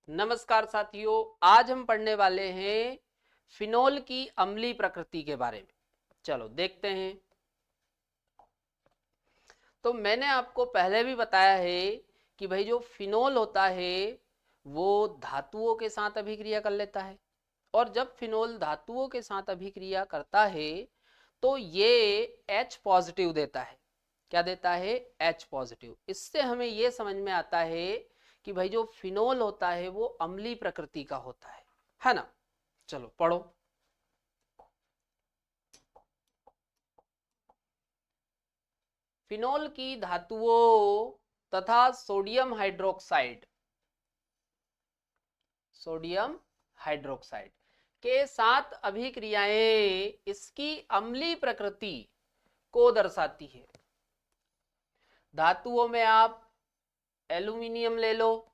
नमस्कार साथियों, आज हम पढ़ने वाले हैं फिनोल की अम्लीय प्रकृति के बारे में। चलो देखते हैं। तो मैंने आपको पहले भी बताया है कि भाई जो फिनोल होता है वो धातुओं के साथ अभिक्रिया कर लेता है, और जब फिनोल धातुओं के साथ अभिक्रिया करता है तो ये H पॉजिटिव देता है। क्या देता है? H positive. इससे हमें ये समझ में आता है कि भाई जो फिनोल होता है वो अम्लीय प्रकृति का होता है ना। चलो पढ़ो। फिनोल की धातुओं तथा सोडियम हाइड्रोक्साइड के साथ अभिक्रियाएं इसकी अम्लीय प्रकृति को दर्शाती है। धातुओं में आप एल्यूमिनियम ले लो,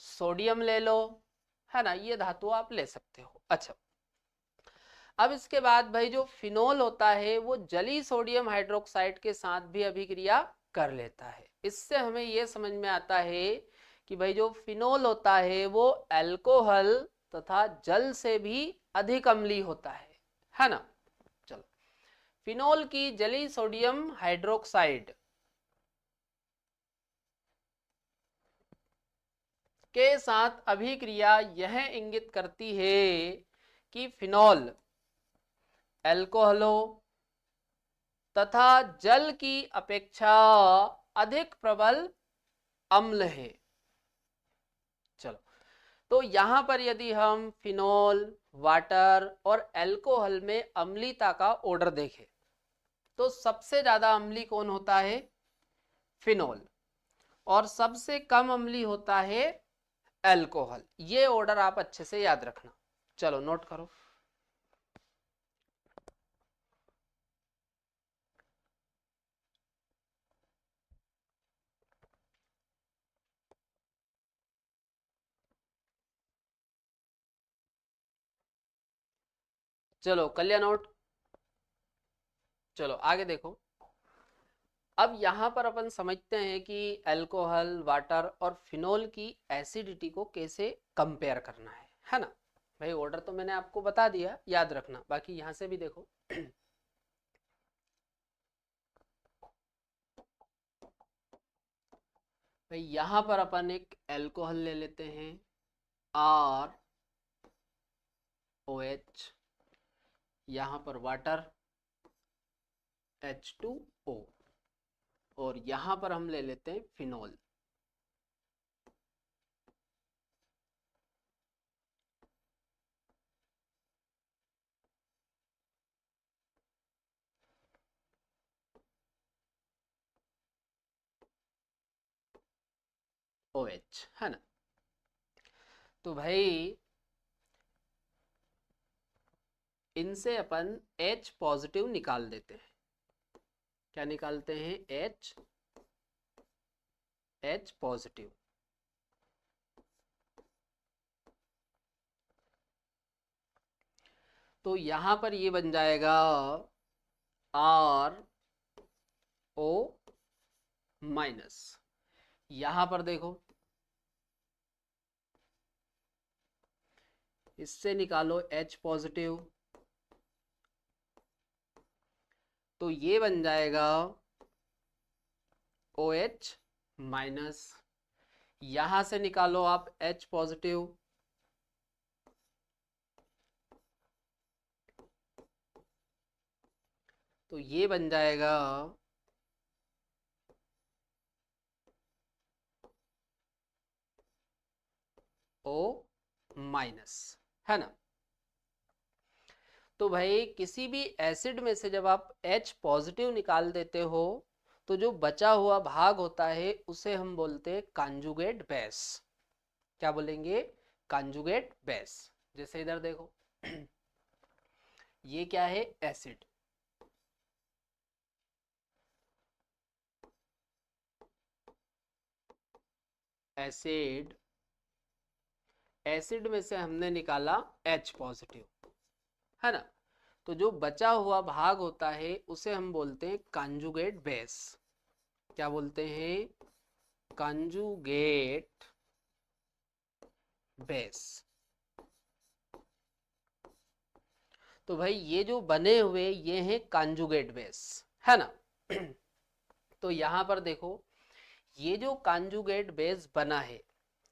सोडियम ले लो, है ना, ये धातु आप ले सकते हो। अच्छा, अब इसके बाद भाई जो फिनोल होता है वो जली सोडियम हाइड्रोक्साइड के साथ भी अभिक्रिया कर लेता है। इससे हमें यह समझ में आता है कि भाई जो फिनोल होता है वो अल्कोहल तथा जल से भी अधिक अम्लीय होता है ना। चलो, फिनोल की जली सोडियम हाइड्रोक्साइड के साथ अभिक्रिया यह इंगित करती है कि फिनोल अल्कोहलों तथा जल की अपेक्षा अधिक प्रबल अम्ल है। चलो, तो यहां पर यदि हम फिनोल, वाटर और अल्कोहल में अम्लीयता का ऑर्डर देखें तो सबसे ज्यादा अम्लीय कौन होता है? फिनोल। और सबसे कम अम्लीय होता है अल्कोहल। ये ऑर्डर आप अच्छे से याद रखना। चलो नोट करो। चलो कल्याण नोट। चलो आगे देखो। अब यहां पर अपन समझते हैं कि अल्कोहल, वाटर और फिनोल की एसिडिटी को कैसे कंपेयर करना है ना। भाई ऑर्डर तो मैंने आपको बता दिया, याद रखना। बाकी यहां से भी देखो। भाई यहां पर अपन एक अल्कोहल ले लेते हैं, ROH। यहां पर वाटर, H2O। और यहां पर हम ले लेते हैं फिनोल। OH, है ना। तो भाई इनसे अपन H पॉजिटिव निकाल देते हैं। क्या निकालते हैं? H positive. तो यहां पर ये बन जाएगा RO माइनस। यहां पर देखो, इससे निकालो H पॉजिटिव, तो ये बन जाएगा OH माइनस। यहां से निकालो आप H पॉजिटिव, तो ये बन जाएगा O माइनस, है ना। तो भाई किसी भी एसिड में से जब आप H पॉजिटिव निकाल देते हो तो जो बचा हुआ भाग होता है उसे हम बोलते हैं कॉन्जुगेट बेस। क्या बोलेंगे? Conjugate base. जैसे इधर देखो, ये क्या है? एसिड। एसिड, एसिड में से हमने निकाला H पॉजिटिव, है ना। तो जो बचा हुआ भाग होता है उसे हम बोलते हैं कॉन्जुगेट बेस। क्या बोलते हैं? Conjugate base. तो भाई ये जो बने हुए ये हैं कॉन्जुगेट बेस, है ना। तो यहां पर देखो ये जो कॉन्जुगेट बेस बना है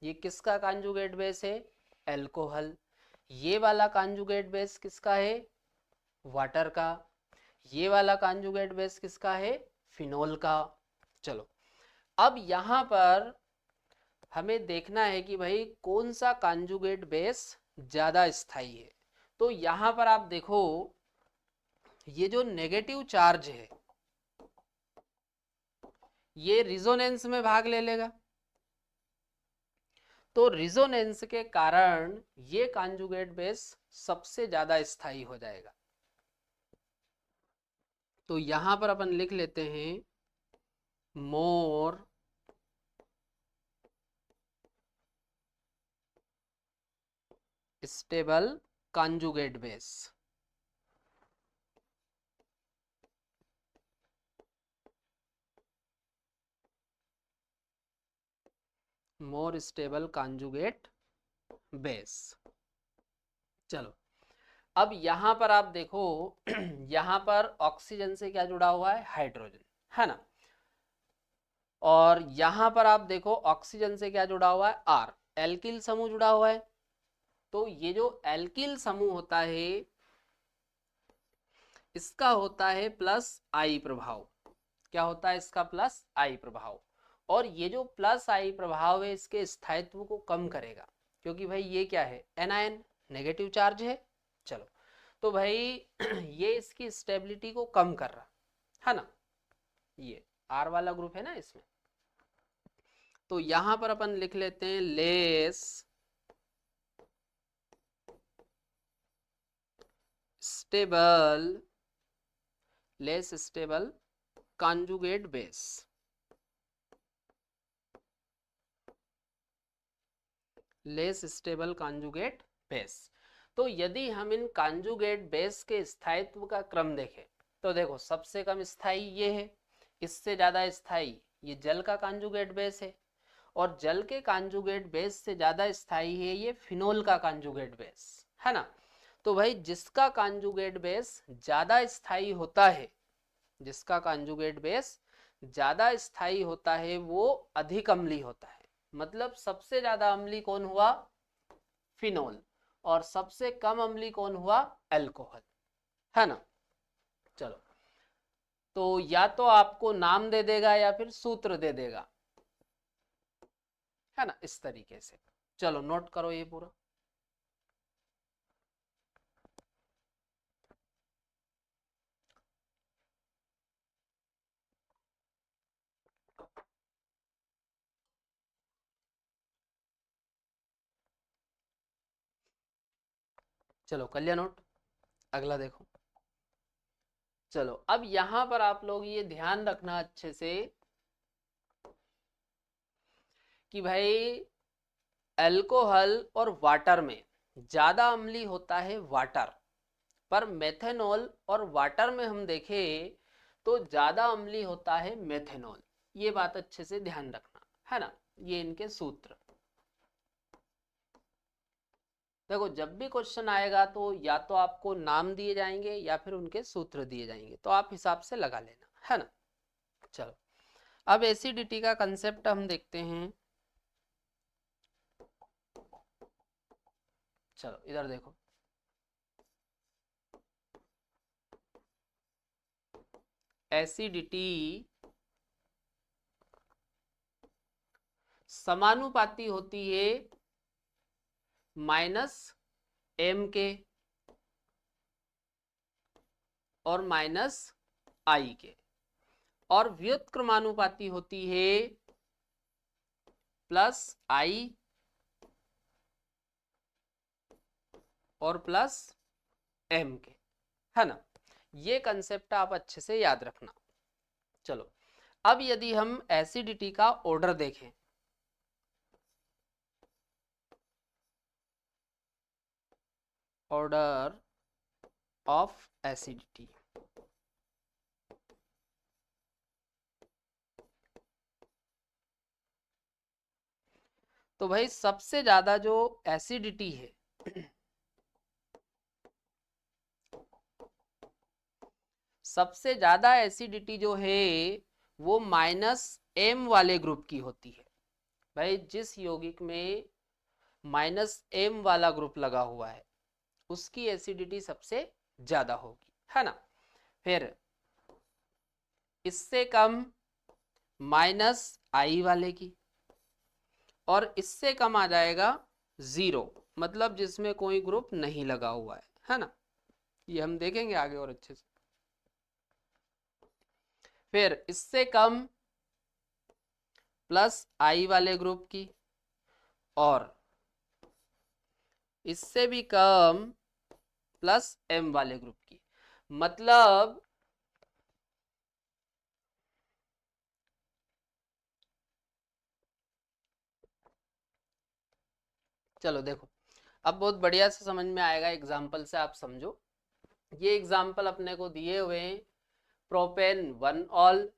ये किसका कॉन्जुगेट बेस है, अल्कोहल। ये वाला कॉन्जुगेट बेस किसका है, वाटर का। ये वाला कॉन्जुगेट बेस किसका है, फिनोल का। चलो अब यहां पर हमें देखना है कि भाई कौन सा कॉन्जुगेट बेस ज्यादा स्थायी है। तो यहां पर आप देखो ये जो नेगेटिव चार्ज है ये रिजोनेंस में भाग ले लेगा, तो रिजोनेंस के कारण ये कॉन्जुगेट बेस सबसे ज्यादा स्थायी हो जाएगा। तो यहां पर अपन लिख लेते हैं more stable conjugate base. More stable conjugate base. चलो अब यहां पर आप देखो यहां पर ऑक्सीजन से क्या जुड़ा हुआ है, हाइड्रोजन, है ना। और यहां पर आप देखो ऑक्सीजन से क्या जुड़ा हुआ है, आर, एल्किल समूह जुड़ा हुआ है। तो ये जो एल्किल समूह होता है इसका होता है प्लस आई प्रभाव। क्या होता है इसका, प्लस आई प्रभाव। और ये जो प्लस आई प्रभाव है इसके स्थायित्व को कम करेगा, क्योंकि भाई ये क्या है, एनायन, नेगेटिव चार्ज है। चलो तो भाई ये इसकी स्टेबिलिटी को कम कर रहा है ना, ये आर वाला ग्रुप है ना इसमें। तो यहां पर अपन लिख लेते हैं less stable, less stable conjugate base. Less stable conjugate base. तो यदि हम इन कॉन्जुगेट बेस के स्थायित्व का क्रम देखें तो देखो सबसे कम स्थायी ये है, इससे ज्यादा स्थायी ये जल का कॉन्जुगेट बेस है, और जल के कॉन्जुगेट बेस से ज्यादा स्थायी है ये फिनोल का कॉन्जुगेट बेस, है ना। तो भाई जिसका कॉन्जुगेट बेस ज्यादा स्थायी होता है, जिसका कॉन्जुगेट बेस ज्यादा स्थायी होता है वो अधिक अम्लीय होता है। मतलब सबसे ज्यादा अम्लीय कौन हुआ, फिनोल, और सबसे कम अम्लीय कौन हुआ, अल्कोहल, है ना। चलो तो या तो आपको नाम दे देगा या फिर सूत्र दे देगा, है ना, इस तरीके से। चलो नोट करो ये पूरा। चलो कर लिया नोट, अगला देखो। चलो अब यहां पर आप लोग ये ध्यान रखना अच्छे से कि भाई अल्कोहल और वाटर में ज्यादा अम्लीय होता है वाटर, पर मेथेनॉल और वाटर में हम देखें तो ज्यादा अम्लीय होता है मेथेनॉल। ये बात अच्छे से ध्यान रखना, है ना। ये इनके सूत्र देखो, जब भी क्वेश्चन आएगा तो या तो आपको नाम दिए जाएंगे या फिर उनके सूत्र दिए जाएंगे, तो आप हिसाब से लगा लेना, है ना। चलो अब एसिडिटी का कंसेप्ट हम देखते हैं। चलो इधर देखो, एसिडिटी समानुपाती होती है माइनस एम के और माइनस आई के, और व्युत्क्रमानुपाती होती है प्लस आई और प्लस एम के, है ना। ये कंसेप्ट आप अच्छे से याद रखना। चलो अब यदि हम एसिडिटी का ऑर्डर देखें, ऑर्डर ऑफ एसिडिटी, तो भाई सबसे ज्यादा जो एसिडिटी है सबसे ज्यादा एसिडिटी जो है वो -m वाले ग्रुप की होती है। भाई जिस यौगिक में -m वाला ग्रुप लगा हुआ है उसकी एसिडिटी सबसे ज्यादा होगी, है ना। फिर इससे कम -I वाले की, और इससे कम आ जाएगा 0, मतलब जिसमें कोई ग्रुप नहीं लगा हुआ है ना। ये हम देखेंगे आगे और अच्छे से। फिर इससे कम +I वाले ग्रुप की, और इससे भी कम +M वाले ग्रुप की। मतलब चलो देखो, अब बहुत बढ़िया से समझ में आएगा, एग्जाम्पल से आप समझो। ये एग्जाम्पल अपने को दिए हुए हैं, प्रोपेन 1 ऑल,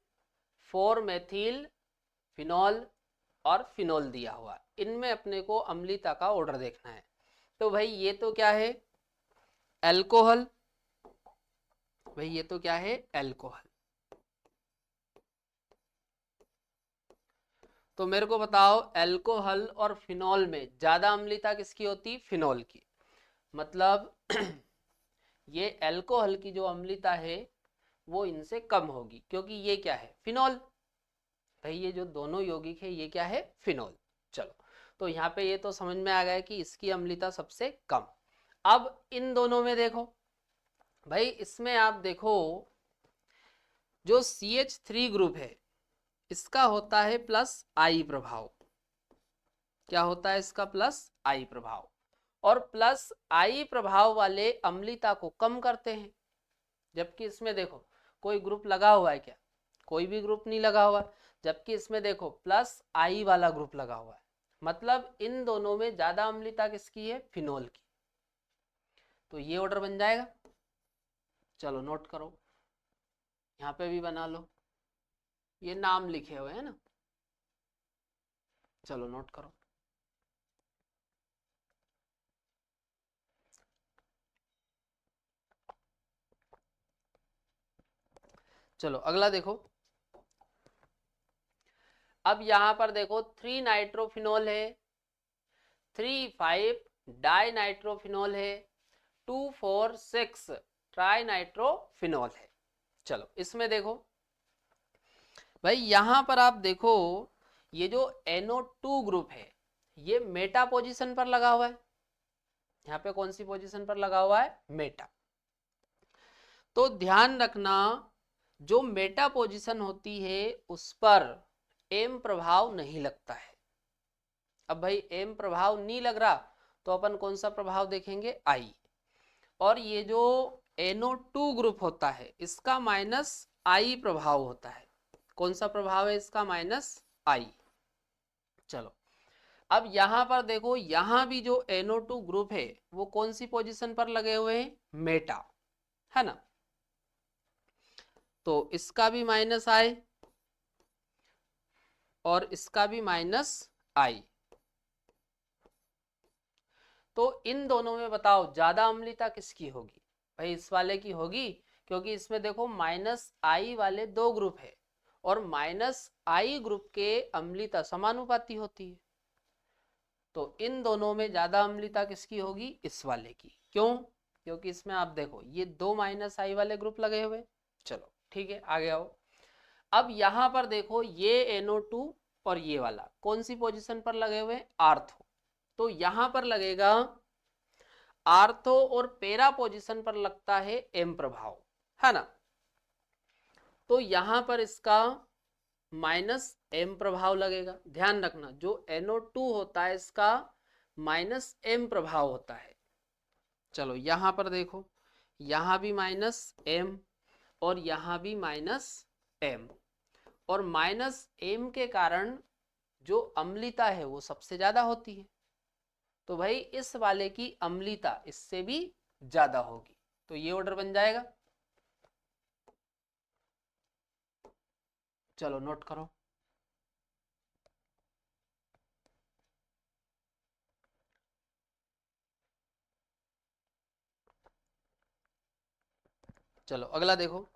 4 मेथिल फिनॉल और फिनोल दिया हुआ। इनमें अपने को अम्लीता का ऑर्डर देखना है। तो भाई ये तो क्या है, एल्कोहल। भाई ये तो क्या है, एल्कोहल। तो मेरे को बताओ, एल्कोहल और फिनॉल में ज्यादा अम्लीता किसकी होती, फिनॉल की। मतलब ये एल्कोहल की जो अम्लीता है वो इनसे कम होगी, क्योंकि ये क्या है, फिनॉल। भाई ये जो दोनों यौगिक है ये क्या है, फिनॉल। चलो, तो यहाँ पे ये तो समझ में आ गया कि इसकी अम्लीता सबसे कम। अब इन दोनों में देखो भाई, इसमें आप देखो जो CH3 ग्रुप है इसका होता है +I प्रभाव। क्या होता है इसका, +I प्रभाव। और +I प्रभाव वाले अम्लीता को कम करते हैं, जबकि इसमें देखो कोई ग्रुप लगा हुआ है क्या, कोई भी ग्रुप नहीं लगा हुआ। जबकि इसमें देखो +I वाला ग्रुप लगा हुआ है। मतलब इन दोनों में ज्यादा अम्लीता किसकी है, फिनोल की। तो ये ऑर्डर बन जाएगा। चलो नोट करो, यहाँ पे भी बना लो, ये नाम लिखे हुए हैं ना। चलो नोट करो। चलो अगला देखो। अब यहां पर देखो 3 नाइट्रोफिनोल है, 3 5 डाई नाइट्रोफिनोल है, 2 4 6 ट्राई नाइट्रोफिनोल है। चलो इसमें देखो भाई, यहां पर आप देखो ये जो NO2 ग्रुप है ये मेटा पोजीशन पर लगा हुआ है। यहाँ पे कौन सी पोजीशन पर लगा हुआ है, मेटा। तो ध्यान रखना, जो मेटा पोजीशन होती है उस पर M प्रभाव नहीं लगता है। अब भाई M प्रभाव नहीं लग रहा तो अपन कौन सा प्रभाव देखेंगे, I। और ये जो NO2 ग्रुप होता है इसका -I प्रभाव होता है। कौन सा प्रभाव है इसका, -I। चलो अब यहां पर देखो, यहां भी जो NO2 ग्रुप है वो कौन सी पोजीशन पर लगे हुए हैं, मेटा, है ना। तो इसका भी -I और इसका भी -I। तो इन दोनों में बताओ ज्यादा अम्लीता किसकी होगी, भाई इस वाले की होगी, क्योंकि इसमें देखो -I वाले 2 ग्रुप है और -I ग्रुप के अम्लीता समानुपाती होती है। तो इन दोनों में ज्यादा अम्लीता किसकी होगी, इस वाले की। क्यों, क्योंकि इसमें आप देखो ये 2 -I वाले ग्रुप लगे हुए। चलो ठीक है, आगे आओ। अब यहां पर देखो ये NO2 और ये वाला कौन सी पोजीशन पर लगे हुए, आर्थो। तो यहां पर लगेगा आर्थो और पेरा पोजीशन पर लगता है M प्रभाव, है ना। तो यहां पर इसका -M प्रभाव लगेगा। ध्यान रखना, जो NO2 होता है इसका -M प्रभाव होता है। चलो यहां पर देखो, यहां भी -M और यहां भी -M, और -M के कारण जो अम्लीता है वो सबसे ज्यादा होती है। तो भाई इस वाले की अम्लीता इससे भी ज्यादा होगी। तो ये ऑर्डर बन जाएगा। चलो नोट करो। चलो अगला देखो।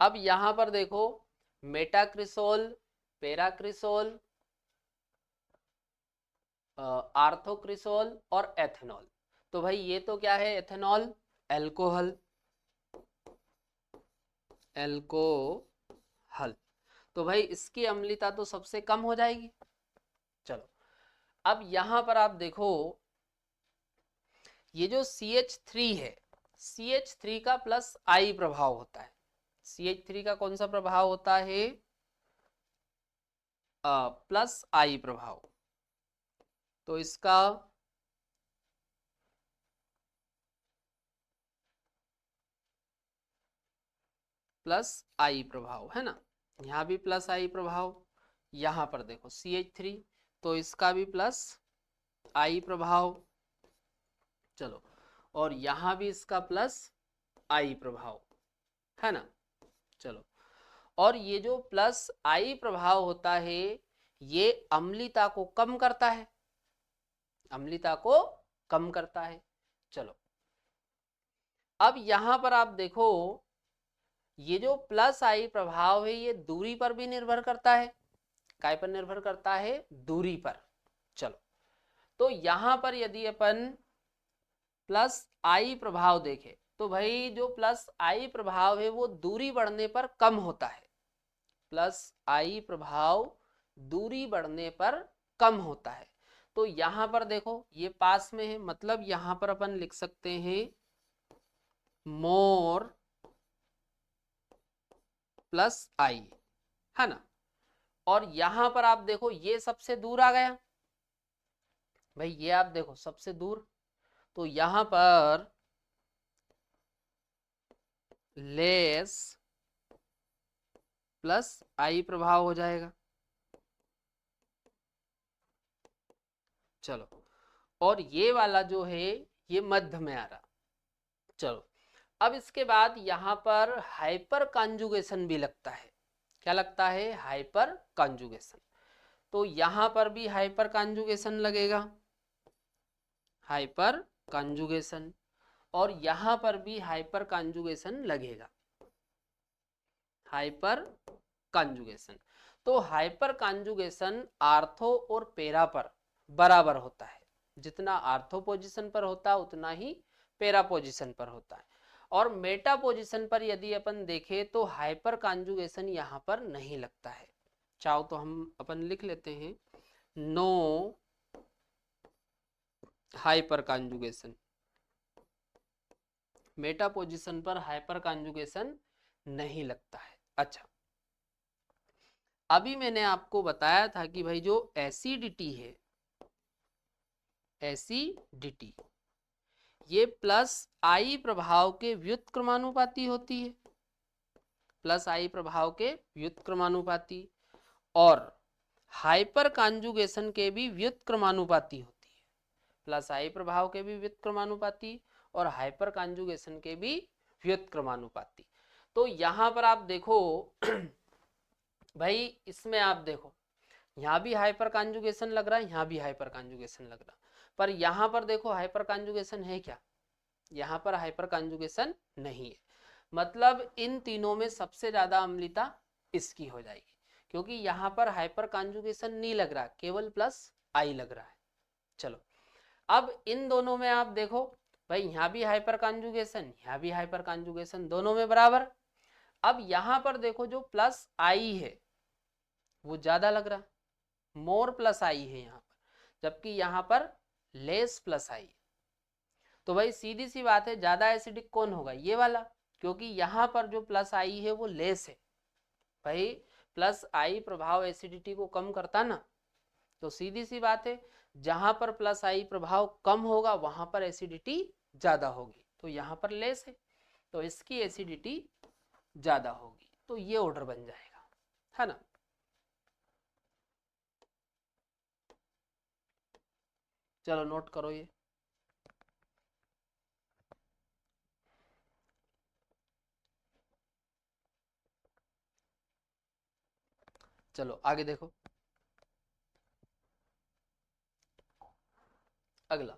अब यहां पर देखो मेटाक्रिसोल, पेराक्रिसोल, आर्थोक्रिसोल और एथेनॉल। तो भाई ये तो क्या है, एथेनॉल एल्कोहल, एल्कोहल। तो भाई इसकी अम्लता तो सबसे कम हो जाएगी। चलो अब यहां पर आप देखो ये जो CH3 है, CH3 का प्लस आई प्रभाव होता है। CH3 का कौन सा प्रभाव होता है, प्लस आई प्रभाव। तो इसका प्लस आई प्रभाव है ना, यहाँ भी प्लस आई प्रभाव, यहाँ पर देखो CH3 तो इसका भी प्लस आई प्रभाव। चलो और यहाँ भी इसका प्लस आई प्रभाव है ना। चलो और ये जो प्लस आई प्रभाव होता है ये अम्लता को कम करता है, अम्लता को कम करता है। चलो अब यहां पर आप देखो ये जो प्लस आई प्रभाव है ये दूरी पर भी निर्भर करता है। काय पर निर्भर करता है, दूरी पर। चलो तो यहां पर यदि अपन प्लस आई प्रभाव देखें तो भाई जो प्लस आई प्रभाव है वो दूरी बढ़ने पर कम होता है। प्लस आई प्रभाव दूरी बढ़ने पर कम होता है। तो यहां पर देखो ये पास में है, मतलब यहां पर अपन लिख सकते हैं मोर प्लस आई है ना। और यहां पर आप देखो ये सबसे दूर आ गया भाई, ये आप देखो सबसे दूर, तो यहां पर लेस प्लस आई प्रभाव हो जाएगा। चलो और ये वाला जो है ये मध्य में आ रहा। चलो अब इसके बाद यहां पर हाइपर कॉन्जुगेशन भी लगता है। क्या लगता है, हाइपर कॉन्जुगेशन। तो यहां पर भी हाइपर कॉन्जुगेशन लगेगा, हाइपर कॉन्जुगेशन, और यहां पर भी हाइपर कॉन्जुगेशन लगेगा, हाइपर कॉन्जुगेशन। तो हाइपर कॉन्जुगेशन आर्थो और पेरा पर बराबर होता है, जितना आर्थो पोजीशन पर होता है उतना ही पेरा पोजीशन पर होता है। और मेटा पोजीशन पर यदि अपन देखें तो हाइपर कॉन्जुगेशन यहाँ पर नहीं लगता है। चाहो तो हम अपन लिख लेते हैं no hyper conjugation, meta position पर हाइपर कॉन्जुगेशन नहीं लगता है। अच्छा अभी मैंने आपको बताया था कि भाई जो एसिडिटी है, एसिडिटी ये प्लस आई प्रभाव के व्युत्क्रमानुपाती होती है, प्लस आई प्रभाव के व्युत्क्रमानुपाती, और हाइपर कॉन्जुगेशन के भी व्युत्क्रमानुपाती होती है, प्लस आई प्रभाव के भी व्युत्क्रमानुपाती और हाइपर कॉन्जुगेशन के भी व्युत्क्रमानुपाती। तो यहां पर आप देखो भाई इसमें आप देखो यहाँ भी हाइपर कॉन्जुगेशन लग रहा है, यहाँ भी हाइपर कॉन्जुगेशन लग रहा, पर यहाँ पर देखो हाइपर कॉन्जुगेशन है क्या, यहाँ पर हाइपर कॉन्जुगेशन नहीं है। मतलब इन तीनों में सबसे ज्यादा अम्लता इसकी हो जाएगी, क्योंकि यहाँ पर हाइपर कॉन्जुगेशन नहीं लग रहा, केवल प्लस आई लग रहा है। चलो अब इन दोनों में आप देखो भाई यहाँ भी हाइपर कॉन्जुगेशन, यहाँ भी हाइपर कॉन्जुगेशन, दोनों में बराबर। अब यहाँ पर देखो जो प्लस आई है वो ज्यादा लग रहा, मोर प्लस आई है यहाँ पर, जबकि यहाँ पर लेस प्लस आई। तो भाई सीधी सी बात है ज्यादा एसिडिक कौन होगा, ये वाला, क्योंकि यहाँ पर जो प्लस आई है वो लेस है। भाई प्लस आई प्रभाव एसिडिटी को कम करता ना, तो सीधी सी बात है जहां पर प्लस आई प्रभाव कम होगा वहां पर एसिडिटी ज्यादा होगी, तो यहाँ पर लेस है तो इसकी एसिडिटी ज्यादा होगी, तो ये ऑर्डर बन जाएगा, है ना। चलो नोट करो ये। चलो आगे देखो अगला।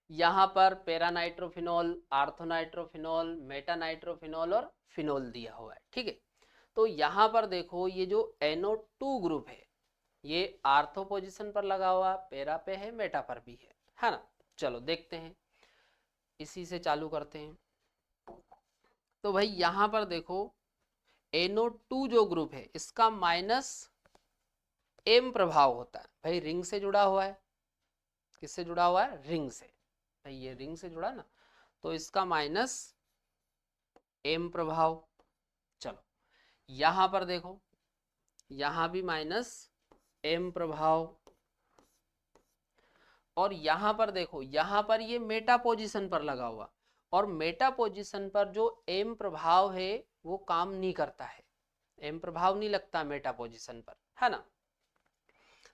यहाँ पर पैरानाइट्रोफिनॉल, आर्थोनाइट्रोफिनॉल, मेटानाइट्रोफिनॉल और फिनॉल दिया हुआ है, ठीक है। तो यहाँ पर देखो ये जो NO2 ग्रुप है ये आर्थो पोजीशन पर लगा हुआ, पैरा पे है, मेटा पर भी है ना। चलो देखते हैं, इसी से चालू करते हैं। तो भाई यहाँ पर देखो NO2 जो ग्रुप है इसका -M प्रभाव होता है, भाई रिंग से जुड़ा हुआ है। किससे जुड़ा हुआ है? रिंग से। भाई ये रिंग से जुड़ा ना, तो इसका -M प्रभाव। चलो यहां पर देखो, यहां भी -M प्रभाव, और यहां पर देखो, यहां पर ये मेटा पोजीशन पर लगा हुआ, और मेटा पोजीशन पर जो M प्रभाव है वो काम नहीं करता है, M प्रभाव नहीं लगता मेटा पोजीशन पर, है ना।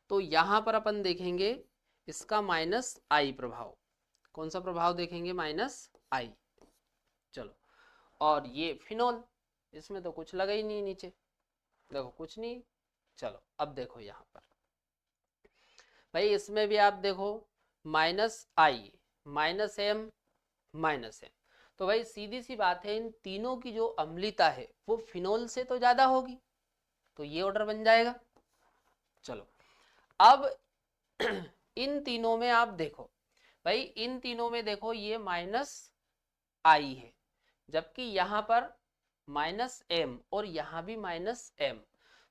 तो यहां पर अपन देखेंगे इसका -I प्रभाव। कौन सा प्रभाव देखेंगे? -I। चलो, और ये फिनॉल, इसमें तो कुछ लगा ही नहीं नीचे, देखो कुछ नहीं। चलो अब देखो यहाँ पर भाई, इसमें भी आप देखो -I, -M, -M। तो भाई सीधी सी बात है, इन तीनों की जो अम्लता है वो फिनॉल से तो ज्यादा होगी, तो ये ऑर्डर बन जाएगा। चलो अब इन तीनों में आप देखो भाई, इन तीनों में देखो ये -I है, जबकि यहाँ पर -M और यहाँ भी -M।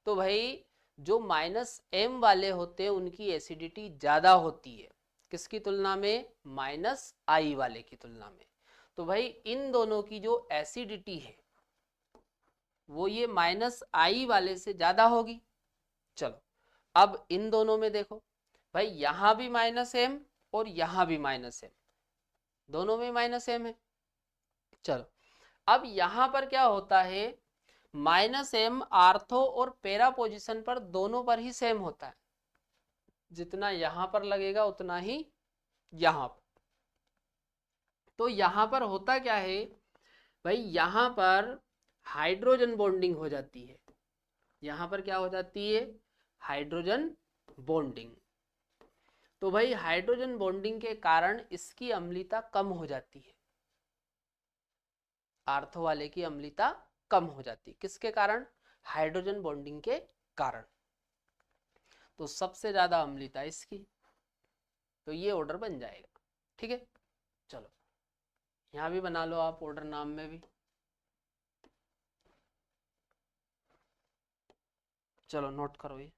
तो भाई जो -M वाले होते हैं उनकी एसिडिटी ज्यादा होती है, किसकी तुलना में? -I वाले की तुलना में। तो भाई इन दोनों की जो एसिडिटी है वो ये -I वाले से ज्यादा होगी। चलो अब इन दोनों में देखो भाई, यहां भी -M और यहां भी -M, दोनों में -M है। चलो अब यहां पर क्या होता है, -M आर्थो और पैरा पोजीशन पर दोनों पर ही सेम होता है, जितना यहां पर लगेगा उतना ही यहां पर। तो यहां पर होता क्या है भाई, यहां पर हाइड्रोजन बॉन्डिंग हो जाती है, यहां पर क्या हो जाती है? Hydrogen bonding. तो भाई हाइड्रोजन बॉन्डिंग के कारण इसकी अम्लता कम हो जाती है, आर्थो वाले की अम्लता कम हो जाती है, किसके कारण? हाइड्रोजन बॉन्डिंग के कारण। तो सबसे ज्यादा अम्लता इसकी, तो ये ऑर्डर बन जाएगा, ठीक है। चलो यहां भी बना लो आप ऑर्डर, नाम में भी। चलो नोट करो ये।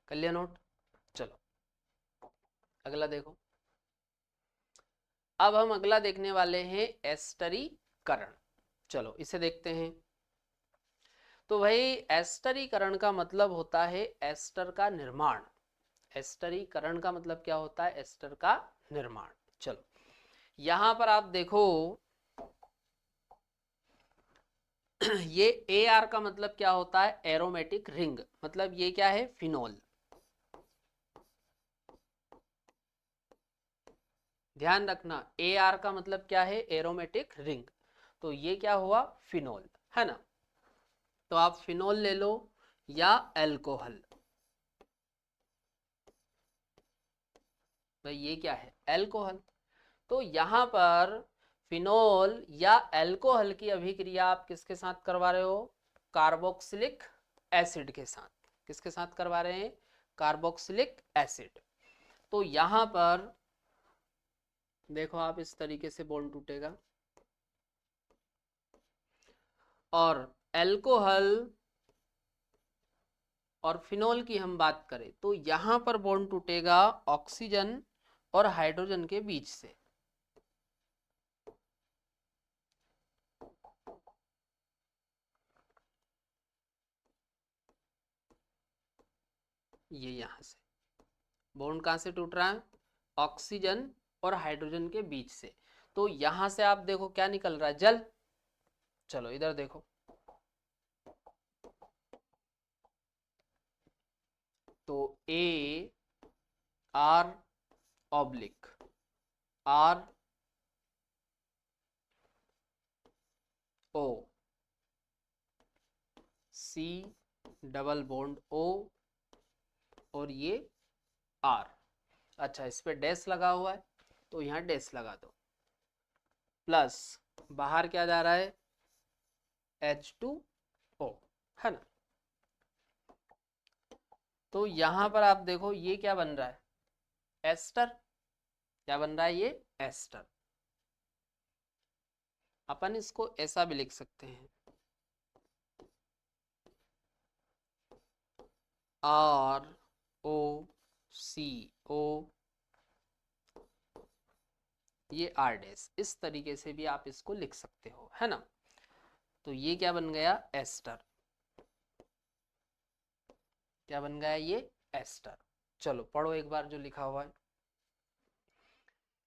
कर लिया नोट? चलो अगला देखो, अब हम अगला देखने वाले हैं एस्टरीकरण। चलो इसे देखते हैं। तो भाई एस्टरीकरण का मतलब होता है एस्टर का निर्माण। एस्टरीकरण का मतलब क्या होता है? एस्टर का निर्माण। चलो यहां पर आप देखो ये AR का मतलब क्या होता है? एरोमेटिक रिंग, मतलब ये क्या है? फिनॉल। ध्यान रखना AR का मतलब क्या है? Aromatic ring. तो ये क्या हुआ? फिनॉल, है ना। तो आप फिनॉल ले लो या अल्कोहल। भाई ये क्या है? अल्कोहल। तो यहां पर फिनॉल या अल्कोहल की अभिक्रिया आप किसके साथ करवा रहे हो? कार्बोक्सिलिक एसिड के साथ। किसके साथ करवा रहे हैं? Carboxylic acid. तो यहां पर देखो आप, इस तरीके से बॉन्ड टूटेगा, और अल्कोहल और फिनॉल की हम बात करें तो यहां पर बॉन्ड टूटेगा ऑक्सीजन और हाइड्रोजन के बीच से। ये यहां से बॉन्ड कहां से टूट रहा है? ऑक्सीजन और हाइड्रोजन के बीच से। तो यहां से आप देखो क्या निकल रहा है? जल। चलो इधर देखो, तो AR/R O, C double bond O और ये R। अच्छा, इस पे डैश लगा हुआ है तो यहाँ डैश लगा दो, प्लस बाहर क्या जा रहा है, H2O, है ना। तो यहाँ पर आप देखो ये क्या बन रहा है, एस्टर। क्या बन रहा है ये, एस्टर। अपन इसको ऐसा भी लिख सकते हैं, ROCO, ये R डैश, इस तरीके से भी आप इसको लिख सकते हो, है ना। तो ये क्या बन गया, एस्टर। क्या बन गया ये, एस्टर। चलो पढ़ो एक बार जो लिखा हुआ है।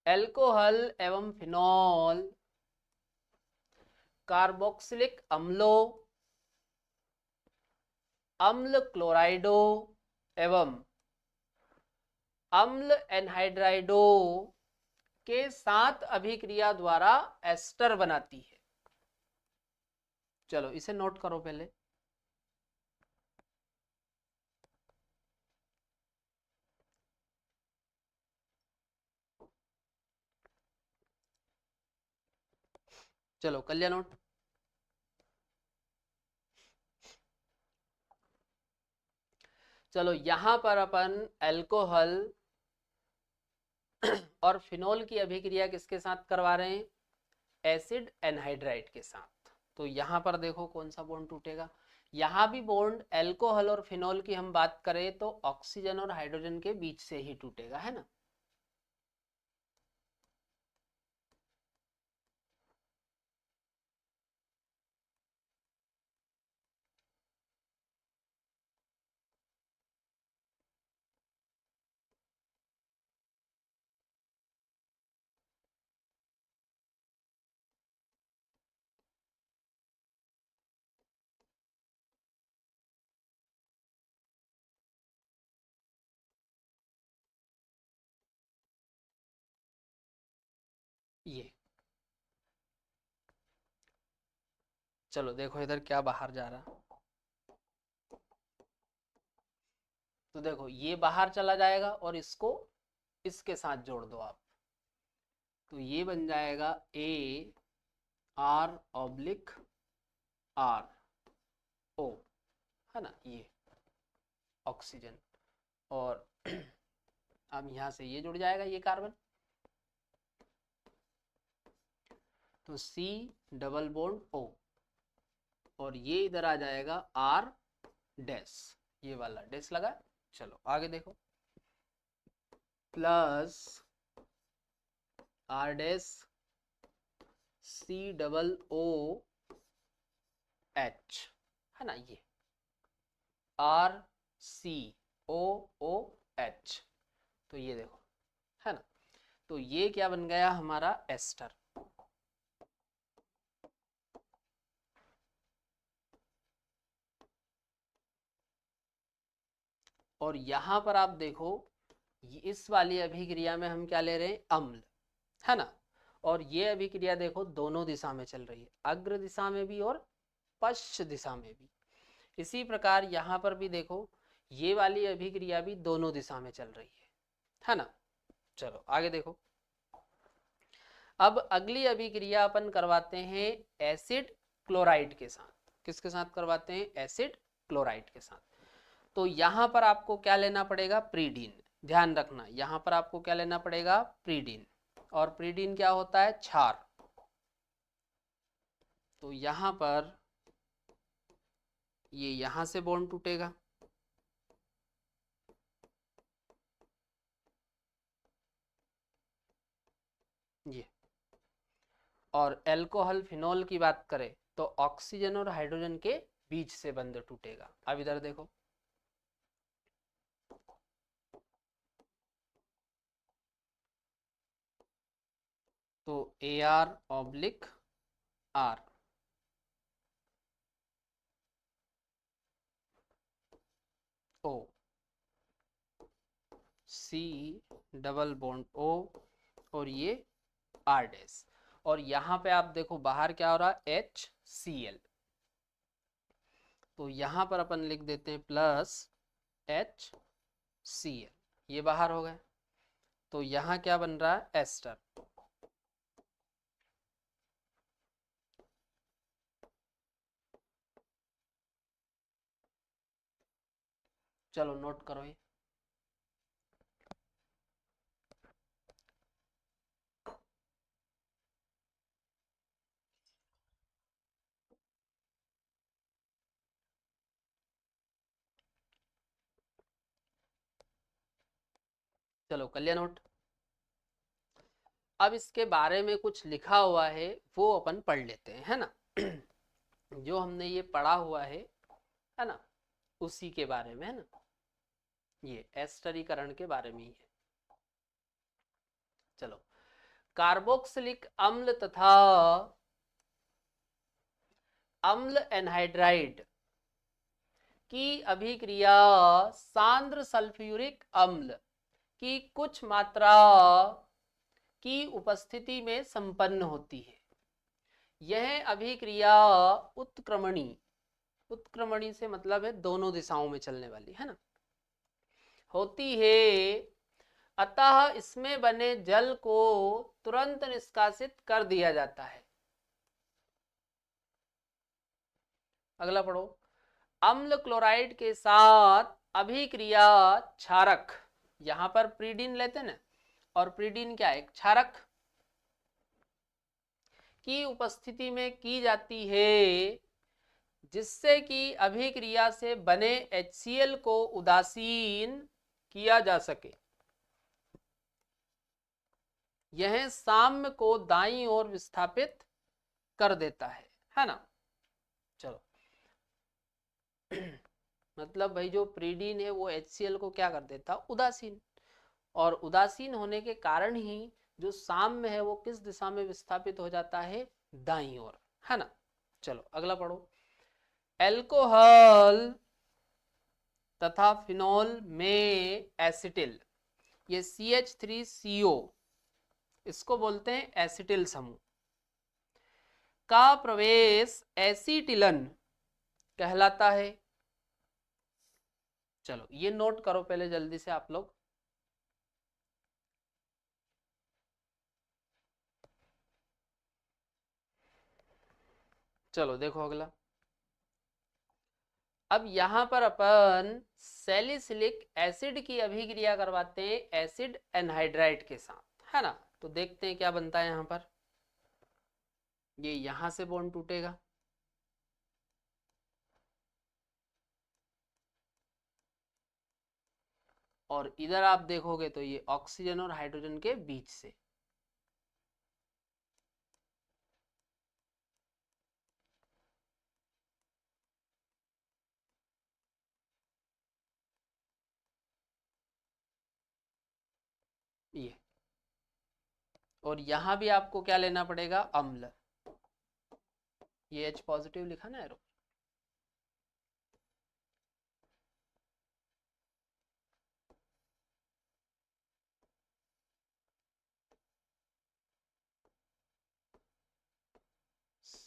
एल्कोहल एवं फिनॉल कार्बोक्सिलिक अम्लों, अम्ल क्लोराइडो एवं अम्ल एनहाइड्राइडो के साथ अभिक्रिया द्वारा एस्टर बनाती है। चलो इसे नोट करो पहले। चलो कर लिया नोट। चलो यहां पर अपन अल्कोहल और फिनोल की अभिक्रिया किसके साथ करवा रहे हैं, एसिड एनहाइड्राइड के साथ। तो यहां पर देखो कौन सा बॉन्ड टूटेगा, यहां भी बॉन्ड अल्कोहल और फिनोल की हम बात करें तो ऑक्सीजन और हाइड्रोजन के बीच से ही टूटेगा, है ना। ये चलो देखो इधर क्या बाहर जा रहा, तो देखो ये बाहर चला जाएगा और इसको इसके साथ जोड़ दो आप, तो ये बन जाएगा AR/R O, है ना, ये ऑक्सीजन। और अब यहां से ये जुड़ जाएगा ये कार्बन, तो C डबल बॉन्ड O और ये इधर आ जाएगा R डैश, ये वाला डैश लगा। चलो आगे देखो, plus R dash C double O H, है ना, ये RCOOH। तो ये देखो, है ना। तो ये क्या बन गया हमारा, एस्टर। और यहां पर आप देखो इस वाली अभिक्रिया में हम क्या ले रहे हैं, अम्ल, है ना। और ये अभिक्रिया देखो दोनों दिशा में चल रही है, अग्र दिशा में भी और पश्च दिशा में भी। इसी प्रकार यहां पर भी देखो ये वाली अभिक्रिया भी दोनों दिशा में चल रही है ना। चलो आगे देखो, अब अगली अभिक्रिया अपन करवाते हैं एसिड क्लोराइड के साथ। किसके साथ करवाते हैं, एसिड क्लोराइड के साथ। तो यहां पर आपको क्या लेना पड़ेगा, प्रीडीन। ध्यान रखना यहां पर आपको क्या लेना पड़ेगा, प्रीडीन। और प्रीडीन क्या होता है, क्षार। तो यहां पर ये यहां से बॉन्ड टूटेगा, ये। और अल्कोहल फिनोल की बात करें तो ऑक्सीजन और हाइड्रोजन के बीच से बंध टूटेगा। अब इधर देखो, तो AR/R O C double bond O और ये R डैश। और यहाँ पे आप देखो बाहर क्या हो रहा है, H Cl। तो यहां पर अपन लिख देते हैं प्लस HCl, ये बाहर हो गए। तो यहां क्या बन रहा है, एस्टर। चलो नोट करो ये। चलो कर लिया नोट। अब इसके बारे में कुछ लिखा हुआ है, वो अपन पढ़ लेते हैं, है ना। जो हमने ये पढ़ा हुआ है ना, उसी के बारे में, है ना, ये एस्टरीकरण के बारे में ही है। चलो, कार्बोक्सिलिक अम्ल तथा अम्ल एनहाइड्राइड की अभिक्रिया सांद्र सल्फ्यूरिक अम्ल की कुछ मात्रा की उपस्थिति में संपन्न होती है। यह अभिक्रिया उत्क्रमणी, उत्क्रमणी से मतलब है दोनों दिशाओं में चलने वाली, है ना, होती है। अतः इसमें बने जल को तुरंत निष्कासित कर दिया जाता है। अगला पढ़ो। अम्ल क्लोराइड के साथ अभिक्रिया क्षारक, यहां पर प्रीडिन लेते हैं ना, और प्रीडिन क्या है, क्षारक, की उपस्थिति में की जाती है, जिससे कि अभिक्रिया से बने HCl को उदासीन किया जा सके। यह साम्य को दाईं ओर विस्थापित कर देता है ना। चलो, मतलब भाई जो प्रीडीन है वो HCl को क्या कर देता, उदासीन, और उदासीन होने के कारण ही जो साम्य है वो किस दिशा में विस्थापित हो जाता है, दाईं ओर, है ना। चलो अगला पढ़ो। एल्कोहल तथा फिनॉल में एसिटिल, ये CH3CO, इसको बोलते हैं एसिटिल समूह, का प्रवेश एसीटिलन कहलाता है। चलो ये नोट करो पहले जल्दी से आप लोग। चलो देखो अगला। अब यहां पर अपन सैलिसिलिक एसिड की अभिक्रिया करवाते हैं एसिड एनहाइड्राइड के साथ, है ना। तो देखते हैं क्या बनता है यहां पर। ये यहां से बॉन्ड टूटेगा, और इधर आप देखोगे तो ये ऑक्सीजन और हाइड्रोजन के बीच से। ये, और यहां भी आपको क्या लेना पड़ेगा, अम्ल। ये H पॉजिटिव लिखा ना एरो।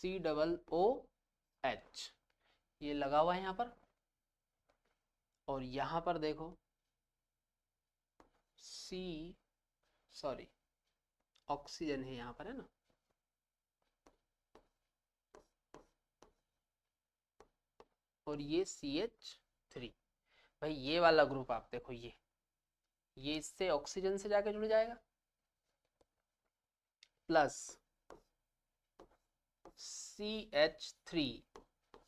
COOH, ये लगा हुआ है यहां पर, और यहां पर देखो ऑक्सीजन है यहां पर, है ना। और ये CH3, भाई ये वाला ग्रुप आप देखो, ये इससे ऑक्सीजन से जाके जुड़ जाएगा, प्लस CH3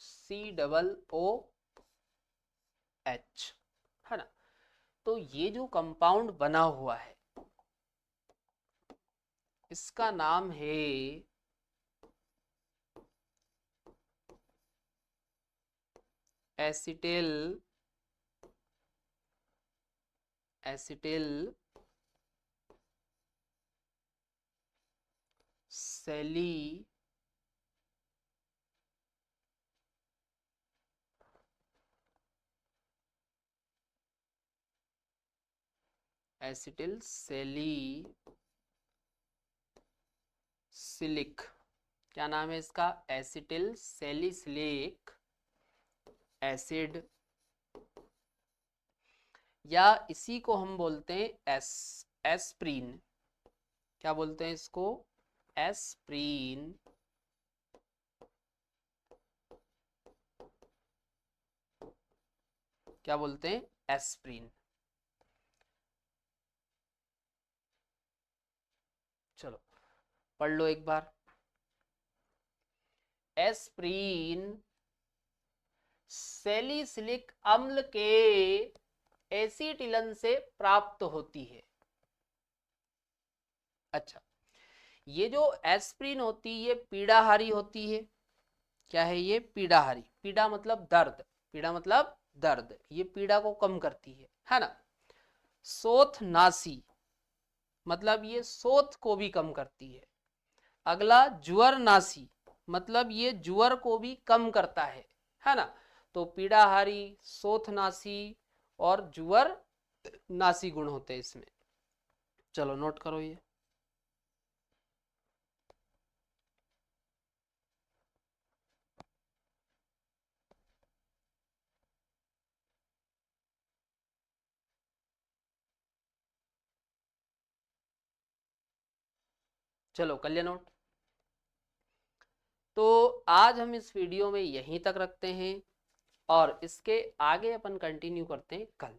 COOH, है ना। तो ये जो कंपाउंड बना हुआ है इसका नाम है एसिटिल सैली सिलिक क्या नाम है इसका? एसिटिल सैलिसिलिक एसिड, या इसी को हम बोलते हैं एस्प्रीन। क्या बोलते हैं इसको? एस्प्रीन। क्या बोलते हैं? एस्प्रीन। चलो पढ़ लो एक बार। एस्प्रीन सैलिसिलिक अम्ल के एसिटिलन से प्राप्त होती है। अच्छा, ये जो एस्प्रीन होती है ये पीड़ाहारी होती है। क्या है ये? पीड़ाहारी। पीड़ा मतलब दर्द, पीड़ा मतलब दर्द, ये पीड़ा को कम करती है ना। शोथनाशी मतलब ये शोथ को भी कम करती है। अगला ज्वरनाशी मतलब ये ज्वर को भी कम करता है ना। तो पीड़ाहारी, शोथनाशी और ज्वर नासी गुण होते हैं इसमें। चलो नोट करो ये। चलो कर लिया नोट। तो आज हम इस वीडियो में यहीं तक रखते हैं और इसके आगे अपन कंटिन्यू करते हैं कल।